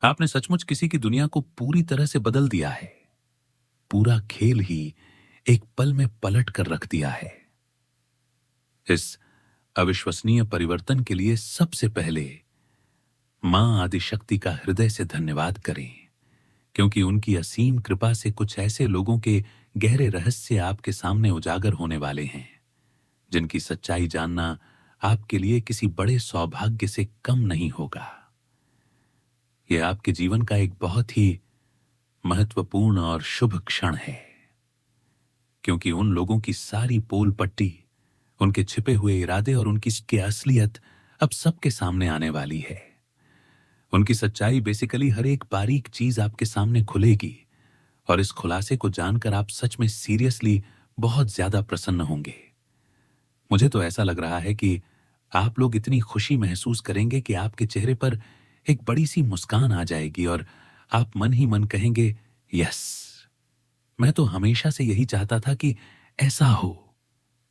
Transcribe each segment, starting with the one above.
आपने सचमुच किसी की दुनिया को पूरी तरह से बदल दिया है। पूरा खेल ही एक पल में पलट कर रख दिया है। इस अविश्वसनीय परिवर्तन के लिए सबसे पहले मां आदिशक्ति का हृदय से धन्यवाद करें, क्योंकि उनकी असीम कृपा से कुछ ऐसे लोगों के गहरे रहस्य आपके सामने उजागर होने वाले हैं, जिनकी सच्चाई जानना आपके लिए किसी बड़े सौभाग्य से कम नहीं होगा। यह आपके जीवन का एक बहुत ही महत्वपूर्ण और शुभ क्षण है, क्योंकि उन लोगों की सारी पोल पट्टी, उनके छिपे हुए इरादे और उनकी की असलियत अब सबके सामने आने वाली है। उनकी सच्चाई बेसिकली हर एक बारीक चीज आपके सामने खुलेगी, और इस खुलासे को जानकर आप सच में सीरियसली बहुत ज्यादा प्रसन्न होंगे। मुझे तो ऐसा लग रहा है कि आप लोग इतनी खुशी महसूस करेंगे कि आपके चेहरे पर एक बड़ी सी मुस्कान आ जाएगी और आप मन ही मन कहेंगे, यस, मैं तो हमेशा से यही चाहता था कि ऐसा हो,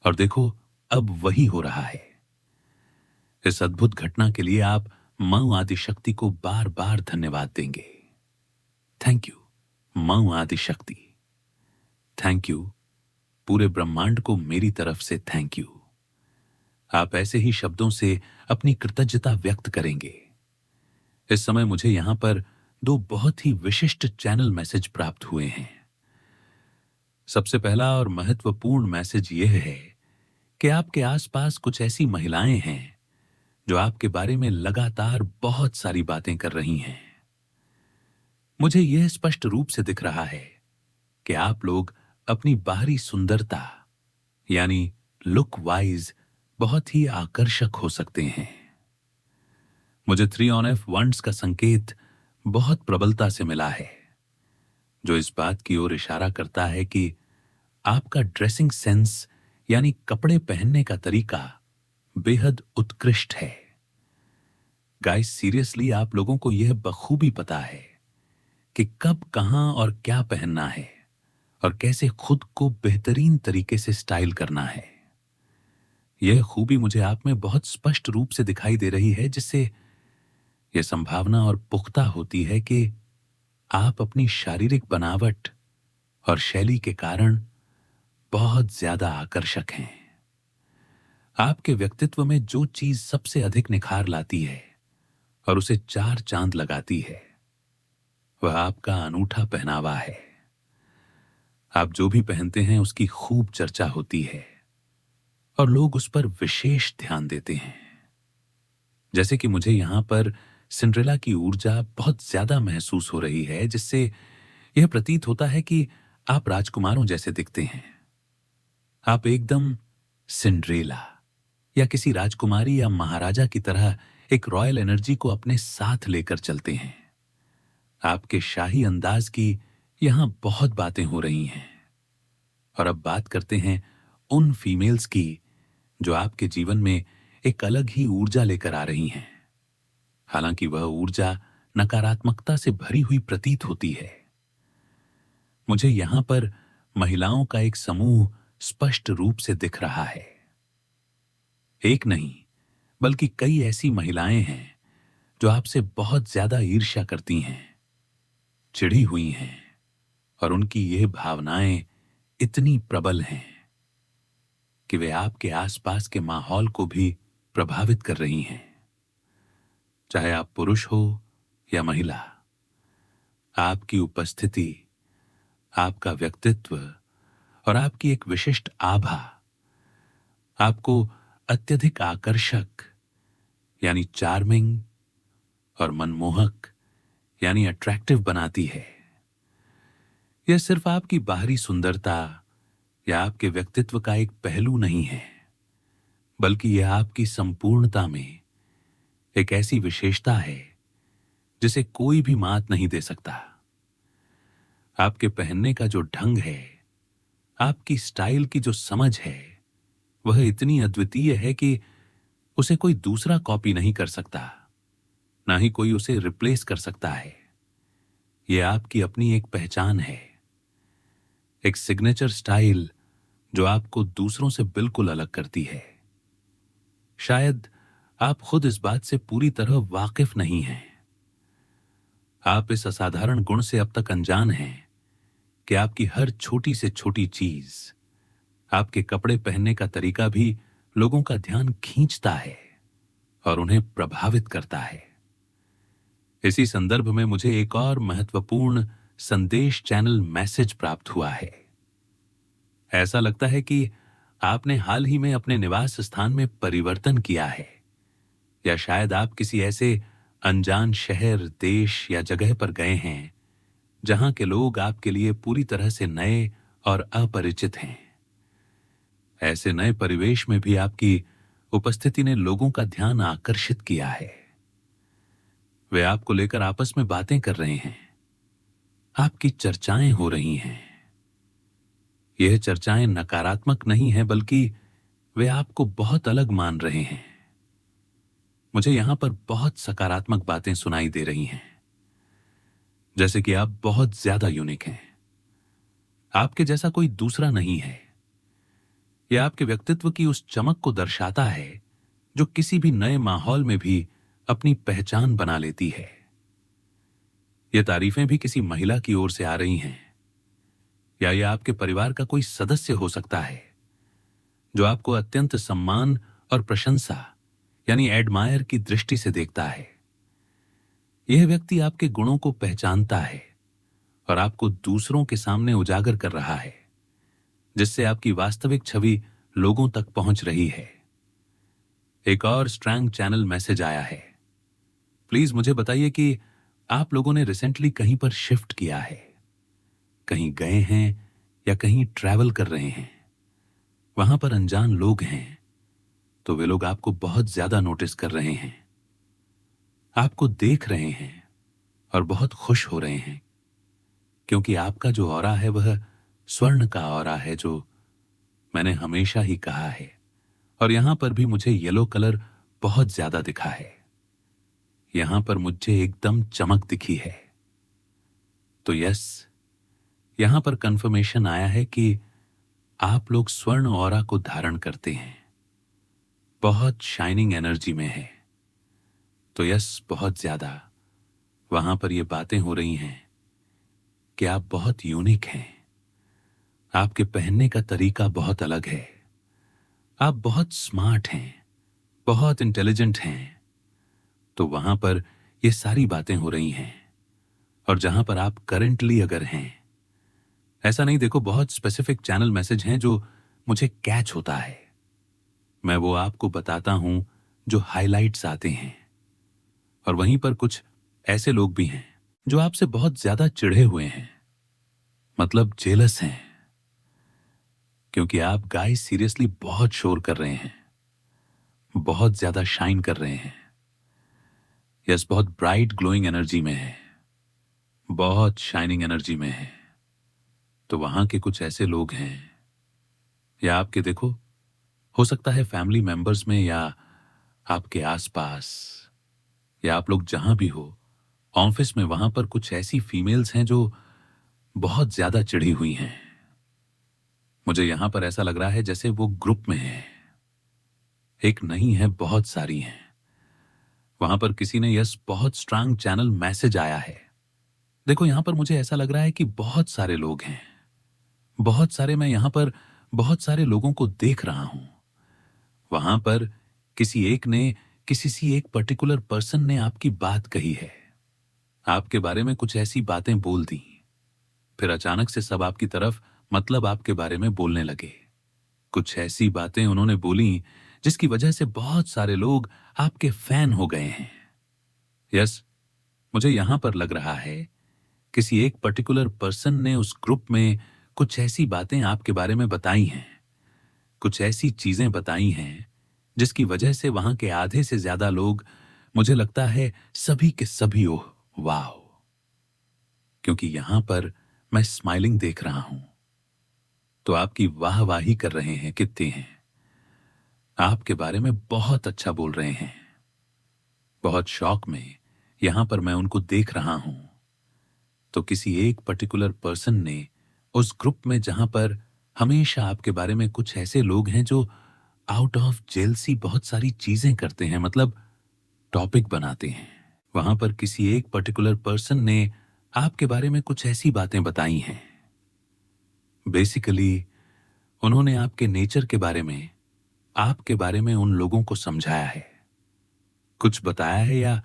और देखो अब वही हो रहा है। इस अद्भुत घटना के लिए आप मां आदिशक्ति को बार बार धन्यवाद देंगे। थैंक यू मां आदिशक्ति। थैंक यू पूरे ब्रह्मांड को मेरी तरफ से थैंक यू। आप ऐसे ही शब्दों से अपनी कृतज्ञता व्यक्त करेंगे। इस समय मुझे यहां पर दो बहुत ही विशिष्ट चैनल मैसेज प्राप्त हुए हैं। सबसे पहला और महत्वपूर्ण मैसेज यह है कि आपके आसपास कुछ ऐसी महिलाएं हैं जो आपके बारे में लगातार बहुत सारी बातें कर रही हैं। मुझे यह स्पष्ट रूप से दिख रहा है कि आप लोग अपनी बाहरी सुंदरता यानी लुक वाइज बहुत ही आकर्षक हो सकते हैं। मुझे 3 ऑन एफ वंड्स का संकेत बहुत प्रबलता से मिला है, जो इस बात की ओर इशारा करता है कि आपका ड्रेसिंग सेंस यानी कपड़े पहनने का तरीका बेहद उत्कृष्ट है। गाइस, सीरियसली आप लोगों को यह बखूबी पता है कि कब, कहां और क्या पहनना है और कैसे खुद को बेहतरीन तरीके से स्टाइल करना है। यह खूबी मुझे आप में बहुत स्पष्ट रूप से दिखाई दे रही है, जिससे यह संभावना और पुख्ता होती है कि आप अपनी शारीरिक बनावट और शैली के कारण बहुत ज्यादा आकर्षक हैं। आपके व्यक्तित्व में जो चीज सबसे अधिक निखार लाती है और उसे 4 चांद लगाती है, वह आपका अनूठा पहनावा है। आप जो भी पहनते हैं उसकी खूब चर्चा होती है और लोग उस पर विशेष ध्यान देते हैं। जैसे कि मुझे यहां पर सिंड्रेला की ऊर्जा बहुत ज्यादा महसूस हो रही है, जिससे यह प्रतीत होता है कि आप राजकुमारों जैसे दिखते हैं। आप एकदम सिंड्रेला या किसी राजकुमारी या महाराजा की तरह एक रॉयल एनर्जी को अपने साथ लेकर चलते हैं। आपके शाही अंदाज की यहां बहुत बातें हो रही हैं। और अब बात करते हैं उन फीमेल्स की जो आपके जीवन में एक अलग ही ऊर्जा लेकर आ रही हैं। हालांकि वह ऊर्जा नकारात्मकता से भरी हुई प्रतीत होती है। मुझे यहां पर महिलाओं का एक समूह स्पष्ट रूप से दिख रहा है। एक नहीं बल्कि कई ऐसी महिलाएं हैं जो आपसे बहुत ज्यादा ईर्ष्या करती हैं, चिढ़ी हुई हैं, और उनकी ये भावनाएं इतनी प्रबल हैं कि वे आपके आसपास के माहौल को भी प्रभावित कर रही हैं। चाहे आप पुरुष हो या महिला, आपकी उपस्थिति, आपका व्यक्तित्व और आपकी एक विशिष्ट आभा आपको अत्यधिक आकर्षक यानी चार्मिंग और मनमोहक यानी अट्रैक्टिव बनाती है। यह सिर्फ आपकी बाहरी सुंदरता या आपके व्यक्तित्व का एक पहलू नहीं है, बल्कि यह आपकी संपूर्णता में एक ऐसी विशेषता है जिसे कोई भी मात नहीं दे सकता। आपके पहनने का जो ढंग है, आपकी स्टाइल की जो समझ है, वह इतनी अद्वितीय है कि उसे कोई दूसरा कॉपी नहीं कर सकता, ना ही कोई उसे रिप्लेस कर सकता है। यह आपकी अपनी एक पहचान है, एक सिग्नेचर स्टाइल जो आपको दूसरों से बिल्कुल अलग करती है। शायद आप खुद इस बात से पूरी तरह वाकिफ नहीं हैं। आप इस असाधारण गुण से अब तक अनजान हैं कि आपकी हर छोटी से छोटी चीज, आपके कपड़े पहनने का तरीका भी लोगों का ध्यान खींचता है और उन्हें प्रभावित करता है। इसी संदर्भ में मुझे एक और महत्वपूर्ण संदेश चैनल मैसेज प्राप्त हुआ है। ऐसा लगता है कि आपने हाल ही में अपने निवास स्थान में परिवर्तन किया है, या शायद आप किसी ऐसे अनजान शहर, देश या जगह पर गए हैं जहां के लोग आपके लिए पूरी तरह से नए और अपरिचित हैं। ऐसे नए परिवेश में भी आपकी उपस्थिति ने लोगों का ध्यान आकर्षित किया है। वे आपको लेकर आपस में बातें कर रहे हैं, आपकी चर्चाएं हो रही हैं। यह चर्चाएं नकारात्मक नहीं है, बल्कि वे आपको बहुत अलग मान रहे हैं। मुझे यहां पर बहुत सकारात्मक बातें सुनाई दे रही हैं, जैसे कि आप बहुत ज्यादा यूनिक हैं, आपके जैसा कोई दूसरा नहीं है। यह आपके व्यक्तित्व की उस चमक को दर्शाता है जो किसी भी नए माहौल में भी अपनी पहचान बना लेती है। ये तारीफें भी किसी महिला की ओर से आ रही हैं, या यह आपके परिवार का कोई सदस्य हो सकता है जो आपको अत्यंत सम्मान और प्रशंसा यानी एडमायर की दृष्टि से देखता है। यह व्यक्ति आपके गुणों को पहचानता है और आपको दूसरों के सामने उजागर कर रहा है, जिससे आपकी वास्तविक छवि लोगों तक पहुंच रही है। एक और स्ट्रैंग चैनल मैसेज आया है। प्लीज मुझे बताइए कि आप लोगों ने रिसेंटली कहीं पर शिफ्ट किया है, कहीं गए हैं या कहीं ट्रैवल कर रहे हैं। वहां पर अनजान लोग हैं, तो वे लोग आपको बहुत ज्यादा नोटिस कर रहे हैं, आपको देख रहे हैं और बहुत खुश हो रहे हैं, क्योंकि आपका जो ऑरा है वह स्वर्ण का ऑरा है, जो मैंने हमेशा ही कहा है। और यहां पर भी मुझे येलो कलर बहुत ज्यादा दिखा है। यहां पर मुझे एकदम चमक दिखी है। तो यस, यहां पर कंफर्मेशन आया है कि आप लोग स्वर्ण ऑरा को धारण करते हैं, बहुत शाइनिंग एनर्जी में है। तो यस, बहुत ज्यादा वहां पर ये बातें हो रही हैं कि आप बहुत यूनिक हैं, आपके पहनने का तरीका बहुत अलग है, आप बहुत स्मार्ट हैं, बहुत इंटेलिजेंट हैं। तो वहां पर ये सारी बातें हो रही हैं। और जहां पर आप करंटली अगर हैं, ऐसा नहीं, देखो बहुत स्पेसिफिक चैनल मैसेज हैं जो मुझे कैच होता है, मैं वो आपको बताता हूं जो हाइलाइट्स आते हैं। और वहीं पर कुछ ऐसे लोग भी हैं जो आपसे बहुत ज्यादा चिढ़े हुए हैं, मतलब जेलस हैं, क्योंकि आप गाइस सीरियसली बहुत शोर कर रहे हैं, बहुत ज्यादा शाइन कर रहे हैं। यस, बहुत ब्राइट ग्लोइंग एनर्जी में है, बहुत शाइनिंग एनर्जी में है। तो वहां के कुछ ऐसे लोग हैं, या आपके देखो, हो सकता है फैमिली मेंबर्स में या आपके आसपास, या आप लोग जहां भी हो, ऑफिस में, वहां पर कुछ ऐसी फीमेल्स हैं जो बहुत ज्यादा चिढ़ी हुई हैं। मुझे यहां पर ऐसा लग रहा है जैसे वो ग्रुप में है, एक नहीं है, बहुत सारी हैं। वहां पर किसी ने यस बहुत स्ट्रांग चैनल मैसेज आया है। देखो यहां पर मुझे ऐसा लग रहा है कि बहुत सारे लोग हैं, बहुत सारे, मैं यहां पर बहुत सारे लोगों को देख रहा हूं। वहां पर किसी एक पर्टिकुलर पर्सन ने आपकी बात कही है, आपके बारे में कुछ ऐसी बातें बोल दी, फिर अचानक से सब आपकी तरफ, मतलब आपके बारे में बोलने लगे। कुछ ऐसी बातें उन्होंने बोली जिसकी वजह से बहुत सारे लोग आपके फैन हो गए हैं। यस, मुझे यहां पर लग रहा है किसी एक पर्टिकुलर पर्सन ने उस ग्रुप में कुछ ऐसी बातें आपके बारे में बताई हैं, कुछ ऐसी चीजें बताई हैं जिसकी वजह से वहां के आधे से ज्यादा लोग, मुझे लगता है सभी के सभी, ओह वाओ, क्योंकि यहां पर मैं स्माइलिंग देख रहा हूं, तो आपकी वाहवाही कर रहे हैं, कितने हैं, आपके बारे में बहुत अच्छा बोल रहे हैं। बहुत शौक में यहां पर मैं उनको देख रहा हूं। तो किसी एक पर्टिकुलर पर्सन ने उस ग्रुप में, जहां पर हमेशा आपके बारे में कुछ ऐसे लोग हैं जो आउट ऑफ जेलसी बहुत सारी चीजें करते हैं, मतलब टॉपिक बनाते हैं, वहां पर किसी एक पर्टिकुलर पर्सन ने आपके बारे में कुछ ऐसी बातें बताई हैं। बेसिकली उन्होंने आपके नेचर के बारे में, आपके बारे में उन लोगों को समझाया है, कुछ बताया है या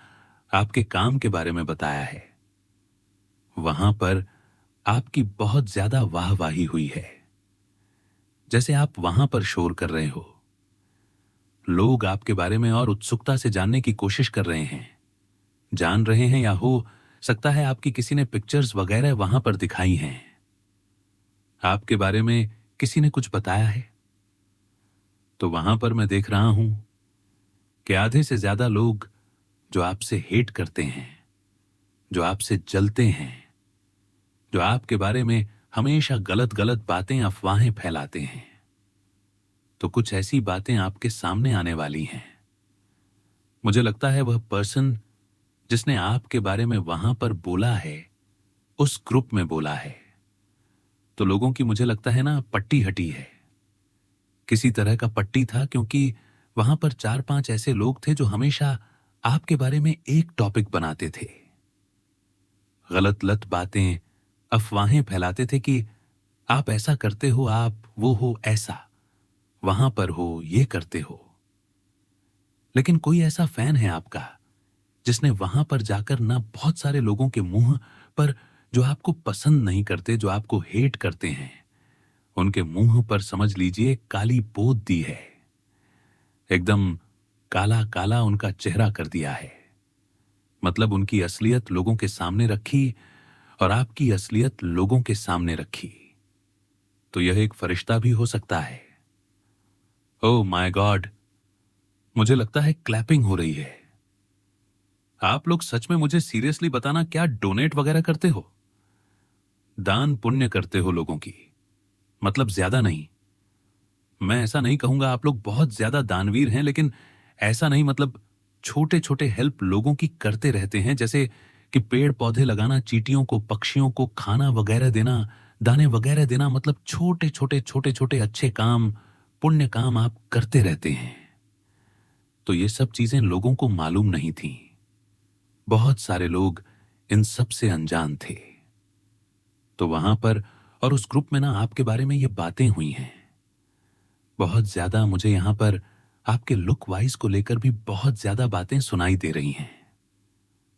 आपके काम के बारे में बताया है। वहां पर आपकी बहुत ज्यादा वाहवाही हुई है। जैसे आप वहां पर शोर कर रहे हो, लोग आपके बारे में और उत्सुकता से जानने की कोशिश कर रहे हैं, जान रहे हैं, या हो सकता है आपकी किसी ने पिक्चर्स वगैरह वहां पर दिखाई हैं, आपके बारे में किसी ने कुछ बताया है। तो वहां पर मैं देख रहा हूं कि आधे से ज्यादा लोग जो आपसे हेट करते हैं, जो आपसे जलते हैं, जो आपके बारे में हमेशा गलत गलत बातें, अफवाहें फैलाते हैं, तो कुछ ऐसी बातें आपके सामने आने वाली हैं। मुझे लगता है वह पर्सन जिसने आपके बारे में वहां पर बोला है, उस ग्रुप में बोला है, तो लोगों की मुझे लगता है ना पट्टी हटी है। किसी तरह का पट्टी था, क्योंकि वहां पर 4-5 ऐसे लोग थे जो हमेशा आपके बारे में एक टॉपिक बनाते थे, गलत लत बातें, अफवाहें फैलाते थे कि आप ऐसा करते हो, आप वो हो, ऐसा वहां पर हो, ये करते हो। लेकिन कोई ऐसा फैन है आपका जिसने वहां पर जाकर ना बहुत सारे लोगों के मुंह पर, जो आपको पसंद नहीं करते, जो आपको हेट करते हैं, उनके मुंह पर समझ लीजिए काली पोत दी है, एकदम काला काला उनका चेहरा कर दिया है। मतलब उनकी असलियत लोगों के सामने रखी और आपकी असलियत लोगों के सामने रखी। तो यह एक फरिश्ता भी हो सकता है। ओह माय गॉड, मुझे लगता है क्लैपिंग हो रही है। आप लोग सच में मुझे सीरियसली बताना, क्या डोनेट वगैरह करते हो, दान पुण्य करते हो लोगों की? मतलब ज्यादा नहीं, मैं ऐसा नहीं कहूंगा आप लोग बहुत ज्यादा दानवीर हैं, लेकिन ऐसा नहीं, मतलब छोटे छोटे हेल्प लोगों की करते रहते हैं, जैसे कि पेड़ पौधे लगाना, चींटियों को, पक्षियों को खाना वगैरह देना, दाने वगैरह देना, मतलब छोटे छोटे छोटे छोटे अच्छे काम, पुण्य काम आप करते रहते हैं। तो ये सब चीजें लोगों को मालूम नहीं थी। बहुत सारे लोग इन सब से अनजान थे। तो वहां पर और उस ग्रुप में ना आपके बारे में ये बातें हुई हैं। बहुत ज्यादा मुझे यहां पर आपके लुक वाइज को लेकर भी बहुत ज्यादा बातें सुनाई दे रही हैं।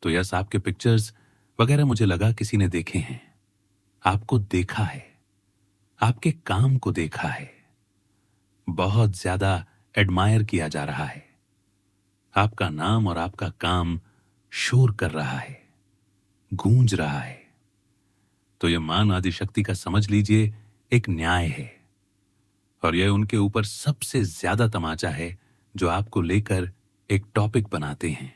तो यस, आपके पिक्चर्स वगैरह मुझे लगा किसी ने देखे हैं, आपको देखा है, आपके काम को देखा है, बहुत ज्यादा एडमायर किया जा रहा है। आपका नाम और आपका काम शोर कर रहा है, गूंज रहा है। तो यह मान आदि शक्ति का समझ लीजिए एक न्याय है, और यह उनके ऊपर सबसे ज्यादा तमाचा है जो आपको लेकर एक टॉपिक बनाते हैं।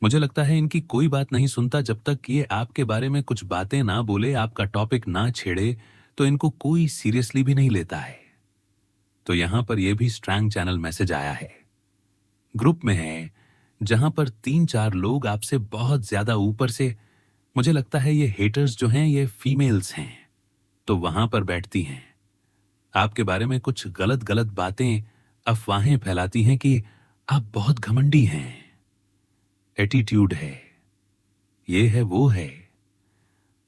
मुझे लगता है इनकी कोई बात नहीं सुनता जब तक ये आपके बारे में कुछ बातें ना बोले, आपका टॉपिक ना छेड़े, तो इनको कोई सीरियसली भी नहीं लेता है। तो यहां पर यह भी स्ट्रैंग चैनल मैसेज आया है, ग्रुप में है जहां पर 3-4 लोग आपसे बहुत ज्यादा ऊपर से, मुझे लगता है ये हेटर्स जो हैं ये फीमेल्स हैं, तो वहां पर बैठती हैं, आपके बारे में कुछ गलत गलत बातें, अफवाहें फैलाती हैं कि आप बहुत घमंडी हैं, एटीट्यूड है, ये है वो है,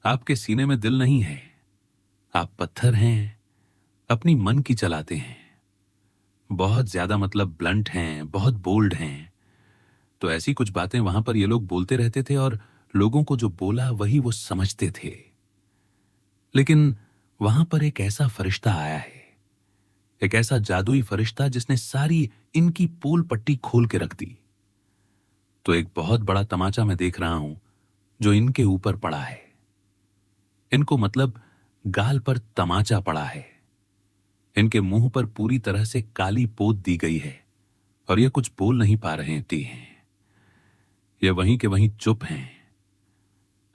आपके सीने में दिल नहीं है, आप पत्थर हैं, अपनी मन की चलाते हैं, बहुत ज्यादा मतलब ब्लंट हैं, बहुत बोल्ड हैं। तो ऐसी कुछ बातें वहां पर ये लोग बोलते रहते थे और लोगों को जो बोला वही वो समझते थे। लेकिन वहां पर एक ऐसा फरिश्ता आया है, एक ऐसा जादुई फरिश्ता जिसने सारी इनकी पोल पट्टी खोल के रख दी। तो एक बहुत बड़ा तमाचा मैं देख रहा हूं जो इनके ऊपर पड़ा है। इनको मतलब गाल पर तमाचा पड़ा है, इनके मुंह पर पूरी तरह से काली पोत दी गई है और ये कुछ बोल नहीं पा रहे हैं। ये वहीं के वहीं चुप हैं,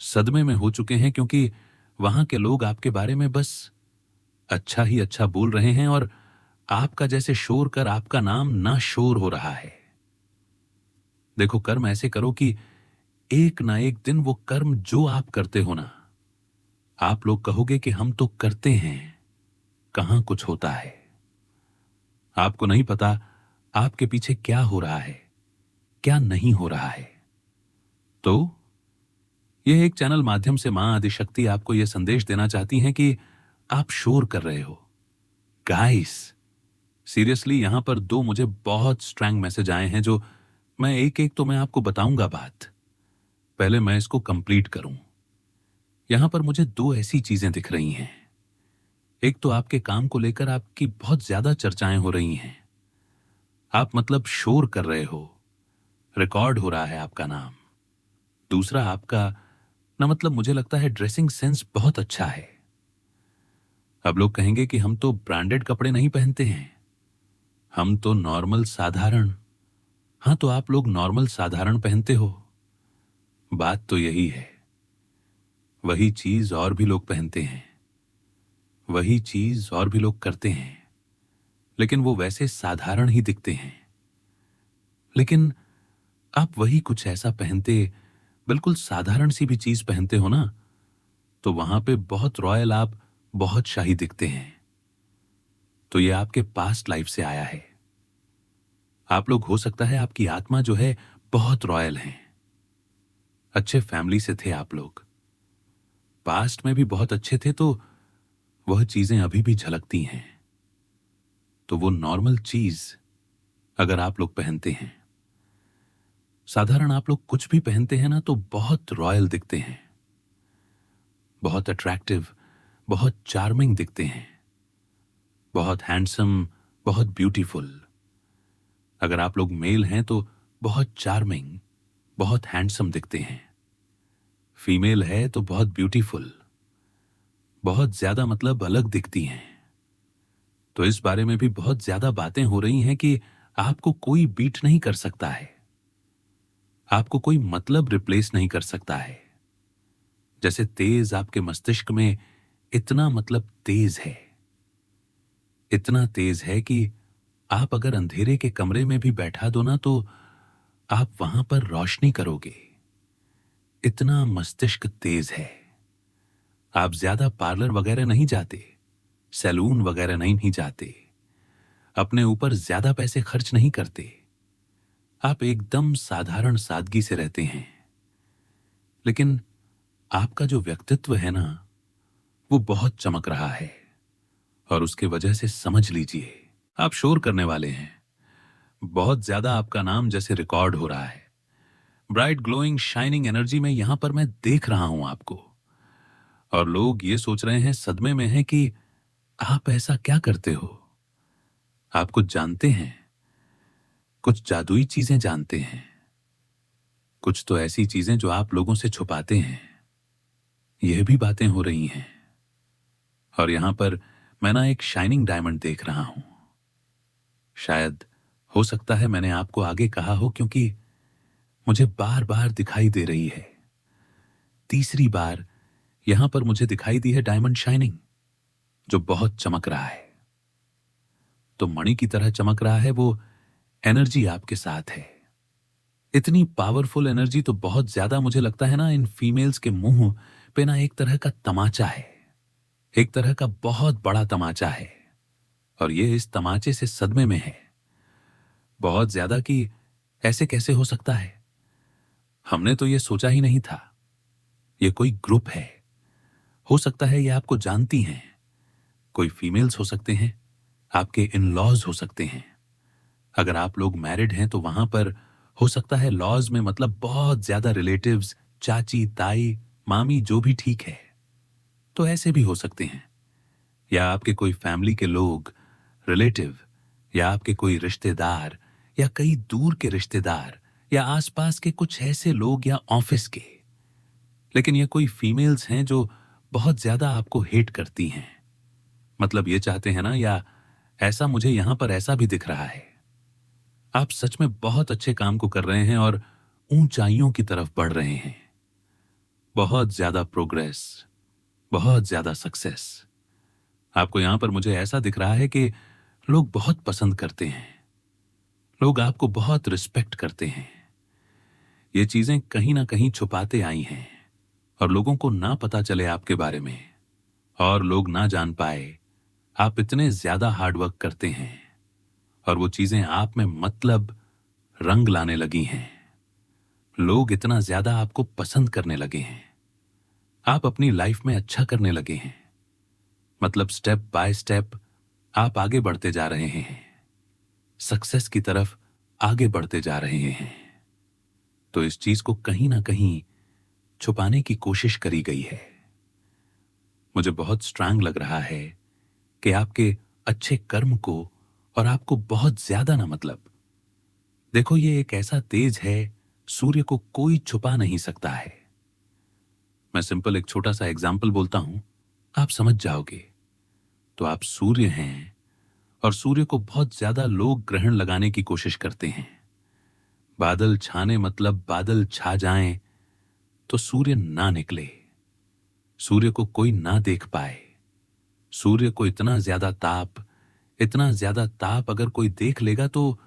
सदमे में हो चुके हैं, क्योंकि वहां के लोग आपके बारे में बस अच्छा ही अच्छा बोल रहे हैं और आपका जैसे शोर कर आपका नाम ना शोर हो रहा है। देखो, कर्म ऐसे करो कि एक ना एक दिन वो कर्म जो आप करते हो ना, आप लोग कहोगे कि हम तो करते हैं, कहां कुछ होता है। आपको नहीं पता आपके पीछे क्या हो रहा है, क्या नहीं हो रहा है। तो यह एक चैनल माध्यम से मां आदिशक्ति आपको यह संदेश देना चाहती हैं कि आप शोर कर रहे हो। गाइस, सीरियसली यहां पर दो मुझे बहुत स्ट्रॉन्ग मैसेज आए हैं, जो मैं एक एक तो मैं आपको बताऊंगा बात। पहले मैं इसको कंप्लीट करूं। यहां पर मुझे दो ऐसी चीजें दिख रही हैं। एक तो आपके काम को लेकर आपकी बहुत ज्यादा चर्चाएं हो रही हैं। आप मतलब शोर कर रहे हो, रिकॉर्ड हो रहा है आपका नाम। दूसरा, आपका ना मतलब मुझे लगता है ड्रेसिंग सेंस बहुत अच्छा है। अब लोग कहेंगे कि हम तो ब्रांडेड कपड़े नहीं पहनते हैं, हम तो नॉर्मल साधारण। हाँ, तो आप लोग नॉर्मल साधारण पहनते हो। बात तो यही है, वही चीज और भी लोग पहनते हैं, वही चीज और भी लोग करते हैं, लेकिन वो वैसे साधारण ही दिखते हैं। लेकिन आप वही कुछ ऐसा पहनते, बिल्कुल साधारण सी भी चीज पहनते हो ना, तो वहां पे बहुत रॉयल, आप बहुत शाही दिखते हैं। तो ये आपके पास्ट लाइफ से आया है। आप लोग, हो सकता है आपकी आत्मा जो है बहुत रॉयल है, अच्छे फैमिली से थे आप लोग, पास्ट में भी बहुत अच्छे थे, तो वह चीजें अभी भी झलकती हैं। तो वो नॉर्मल चीज अगर आप लोग पहनते हैं, साधारण आप लोग कुछ भी पहनते हैं ना, तो बहुत रॉयल दिखते हैं, बहुत अट्रैक्टिव, बहुत चार्मिंग दिखते हैं, बहुत हैंडसम, बहुत ब्यूटीफुल। अगर आप लोग मेल हैं तो बहुत चार्मिंग, बहुत हैंडसम दिखते हैं। फीमेल है तो बहुत ब्यूटीफुल, बहुत ज्यादा मतलब अलग दिखती हैं। तो इस बारे में भी बहुत ज्यादा बातें हो रही हैं कि आपको कोई बीट नहीं कर सकता है, आपको कोई मतलब रिप्लेस नहीं कर सकता है। जैसे तेज आपके मस्तिष्क में इतना मतलब तेज है, इतना तेज है कि आप अगर अंधेरे के कमरे में भी बैठा दो ना, तो आप वहां पर रोशनी करोगे। इतना मस्तिष्क तेज है। आप ज्यादा पार्लर वगैरह नहीं जाते, सैलून वगैरह नहीं जाते, अपने ऊपर ज्यादा पैसे खर्च नहीं करते। आप एकदम साधारण सादगी से रहते हैं। लेकिन आपका जो व्यक्तित्व है ना, वो बहुत चमक रहा है, और उसके वजह से समझ लीजिए आप शोर करने वाले हैं। बहुत ज्यादा आपका नाम जैसे रिकॉर्ड हो रहा है। ब्राइट ग्लोइंग शाइनिंग एनर्जी में यहां पर मैं देख रहा हूं आपको। और लोग ये सोच रहे हैं, सदमे में हैं कि आप ऐसा क्या करते हो। आप कुछ जानते हैं, कुछ जादुई चीजें जानते हैं, कुछ तो ऐसी चीजें जो आप लोगों से छुपाते हैं। यह भी बातें हो रही हैं। और यहां पर मैं ना एक शाइनिंग डायमंड देख रहा हूं। शायद, हो सकता है मैंने आपको आगे कहा हो, क्योंकि मुझे बार बार दिखाई दे रही है। तीसरी बार यहां पर मुझे दिखाई दी है डायमंड शाइनिंग, जो बहुत चमक रहा है। तो मणि की तरह चमक रहा है। वो एनर्जी आपके साथ है, इतनी पावरफुल एनर्जी। तो बहुत ज्यादा मुझे लगता है ना, इन फीमेल्स के मुंह पे ना एक तरह का तमाचा है, एक तरह का बहुत बड़ा तमाचा है। और ये इस तमाचे से सदमे में है बहुत ज्यादा कि ऐसे कैसे हो सकता है। हमने तो ये सोचा ही नहीं था। ये कोई ग्रुप है, हो सकता है ये आपको जानती हैं। कोई फीमेल्स हो सकते हैं, आपके इन लॉज हो सकते हैं। अगर आप लोग मैरिड हैं तो वहां पर हो सकता है लॉज में मतलब बहुत ज्यादा रिलेटिव्स, चाची, ताई, मामी, जो भी ठीक है, तो ऐसे भी हो सकते हैं। या आपके कोई फैमिली के लोग, रिलेटिव, या आपके कोई रिश्तेदार, या कई दूर के रिश्तेदार, या आसपास के कुछ ऐसे लोग, या ऑफिस के। लेकिन ये कोई फीमेल्स हैं जो बहुत ज्यादा आपको हेट करती हैं। मतलब ये चाहते हैं ना, या ऐसा मुझे यहां पर ऐसा भी दिख रहा है, आप सच में बहुत अच्छे काम को कर रहे हैं और ऊंचाइयों की तरफ बढ़ रहे हैं। बहुत ज्यादा प्रोग्रेस, बहुत ज्यादा सक्सेस। आपको यहां पर मुझे ऐसा दिख रहा है कि लोग बहुत पसंद करते हैं, लोग आपको बहुत रिस्पेक्ट करते हैं। ये चीजें कहीं ना कहीं छुपाते आई हैं, और लोगों को ना पता चले आपके बारे में, और लोग ना जान पाए आप इतने ज्यादा हार्डवर्क करते हैं, और वो चीजें आप में मतलब रंग लाने लगी हैं। लोग इतना ज्यादा आपको पसंद करने लगे हैं, आप अपनी लाइफ में अच्छा करने लगे हैं, मतलब स्टेप बाय स्टेप आप आगे बढ़ते जा रहे हैं, सक्सेस की तरफ आगे बढ़ते जा रहे हैं। तो इस चीज को कहीं ना कहीं छुपाने की कोशिश करी गई है। मुझे बहुत स्ट्रांग लग रहा है कि आपके अच्छे कर्म को और आपको बहुत ज्यादा ना, मतलब देखो, ये एक ऐसा तेज है, सूर्य को कोई छुपा नहीं सकता है। मैं सिंपल एक छोटा सा एग्जाम्पल बोलता हूं, आप समझ जाओगे। तो आप सूर्य हैं और सूर्य को बहुत ज्यादा लोग ग्रहण लगाने की कोशिश करते हैं। बादल छाने मतलब बादल छा जाएं तो सूर्य ना निकले, सूर्य को कोई ना देख पाए। सूर्य को इतना ज्यादा ताप अगर कोई देख लेगा तो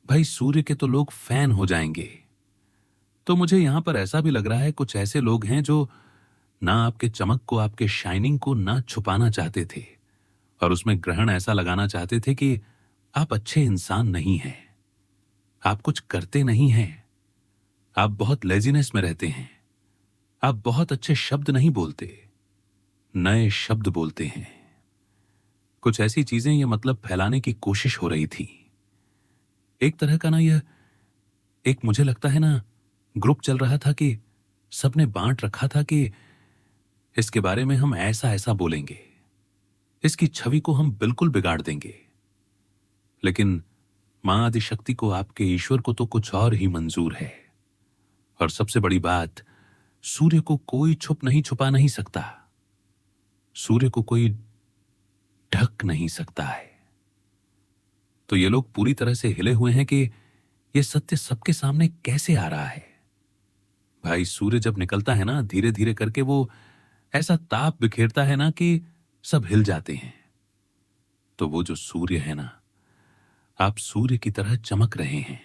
भाई सूर्य के तो लोग फैन हो जाएंगे। तो मुझे यहां पर ऐसा भी लग रहा है कुछ ऐसे लोग हैं जो ना आपके चमक को, आपके शाइनिंग को ना छुपाना चाहते थे और उसमें ग्रहण ऐसा लगाना चाहते थे कि आप अच्छे इंसान नहीं हैं, आप कुछ करते नहीं हैं, आप बहुत लेजीनेस में रहते हैं, आप बहुत अच्छे शब्द नहीं बोलते, नए शब्द बोलते हैं। कुछ ऐसी चीजें ये मतलब फैलाने की कोशिश हो रही थी। एक तरह का ना, यह एक मुझे लगता है ना ग्रुप चल रहा था कि सबने बांट रखा था कि इसके बारे में हम ऐसा ऐसा बोलेंगे, इसकी छवि को हम बिल्कुल बिगाड़ देंगे। लेकिन मां आदिशक्ति को, आपके ईश्वर को तो कुछ और ही मंजूर है। और सबसे बड़ी बात, सूर्य को कोई छुपा नहीं सकता, सूर्य को कोई ढक नहीं सकता है। तो ये लोग पूरी तरह से हिले हुए हैं कि ये सत्य सबके सामने कैसे आ रहा है। भाई सूर्य जब निकलता है ना, धीरे धीरे करके वो ऐसा ताप बिखेरता है ना कि सब हिल जाते हैं। तो वो जो सूर्य है ना, आप सूर्य की तरह चमक रहे हैं,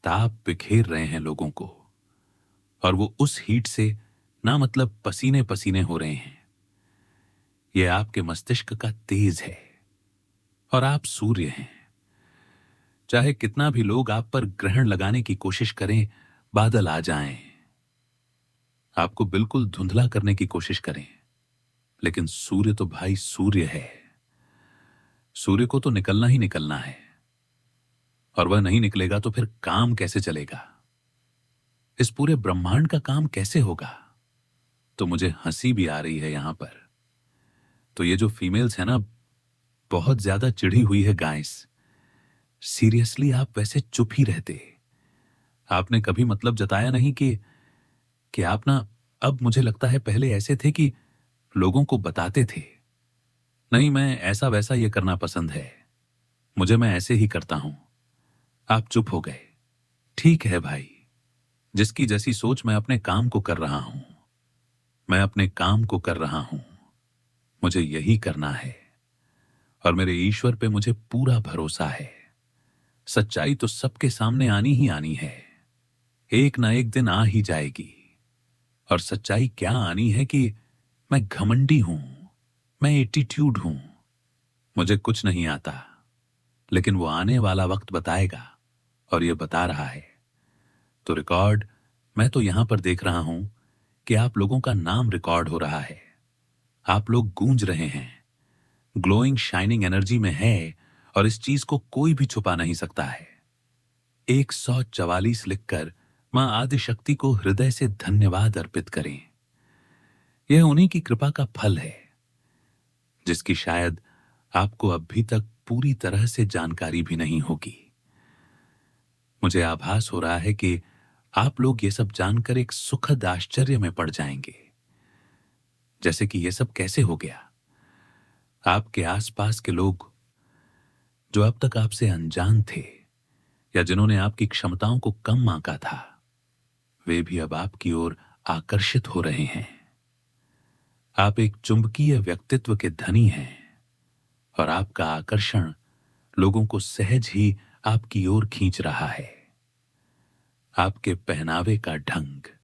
ताप बिखेर रहे हैं लोगों को, और वो उस हीट से ना मतलब पसीने पसीने हो रहे हैं। ये आपके मस्तिष्क का तेज है और आप सूर्य हैं। चाहे कितना भी लोग आप पर ग्रहण लगाने की कोशिश करें, बादल आ जाएं, आपको बिल्कुल धुंधला करने की कोशिश करें, लेकिन सूर्य तो भाई सूर्य है। सूर्य को तो निकलना ही निकलना है, और वह नहीं निकलेगा तो फिर काम कैसे चलेगा, इस पूरे ब्रह्मांड का काम कैसे होगा। तो मुझे हंसी भी आ रही है यहां पर। तो ये जो फीमेल्स है ना, बहुत ज्यादा चिढ़ी हुई है गाइस। सीरियसली आप वैसे चुप ही रहते, आपने कभी मतलब जताया नहीं कि आप ना, अब मुझे लगता है पहले ऐसे थे कि लोगों को बताते थे, नहीं मैं ऐसा वैसा ये करना पसंद है मुझे, मैं ऐसे ही करता हूं। आप चुप हो गए। ठीक है भाई, जिसकी जैसी सोच, मैं अपने काम को कर रहा हूं, मैं अपने काम को कर रहा हूं, मुझे यही करना है और मेरे ईश्वर पे मुझे पूरा भरोसा है। सच्चाई तो सबके सामने आनी ही आनी है, एक ना एक दिन आ ही जाएगी। और सच्चाई क्या आनी है कि मैं घमंडी हूं, मैं एटीट्यूड हूं, मुझे कुछ नहीं आता, लेकिन वो आने वाला वक्त बताएगा, और ये बता रहा है। तो रिकॉर्ड मैं तो यहां पर देख रहा हूं कि आप लोगों का नाम रिकॉर्ड हो रहा है, आप लोग गूंज रहे हैं, ग्लोइंग शाइनिंग एनर्जी में है, और इस चीज को कोई भी छुपा नहीं सकता है। 144 लिखकर मां आदिशक्ति को हृदय से धन्यवाद अर्पित करें। यह उन्हीं की कृपा का फल है, जिसकी शायद आपको अभी तक पूरी तरह से जानकारी भी नहीं होगी। मुझे आभास हो रहा है कि आप लोग ये सब जानकर एक सुखद आश्चर्य में पड़ जाएंगे, जैसे कि ये सब कैसे हो गया। आपके आसपास के लोग जो अब तक आपसे अनजान थे, या जिन्होंने आपकी क्षमताओं को कम आंका था, वे भी अब आपकी ओर आकर्षित हो रहे हैं। आप एक चुंबकीय व्यक्तित्व के धनी हैं, और आपका आकर्षण लोगों को सहज ही आपकी ओर खींच रहा है। आपके पहनावे का ढंग,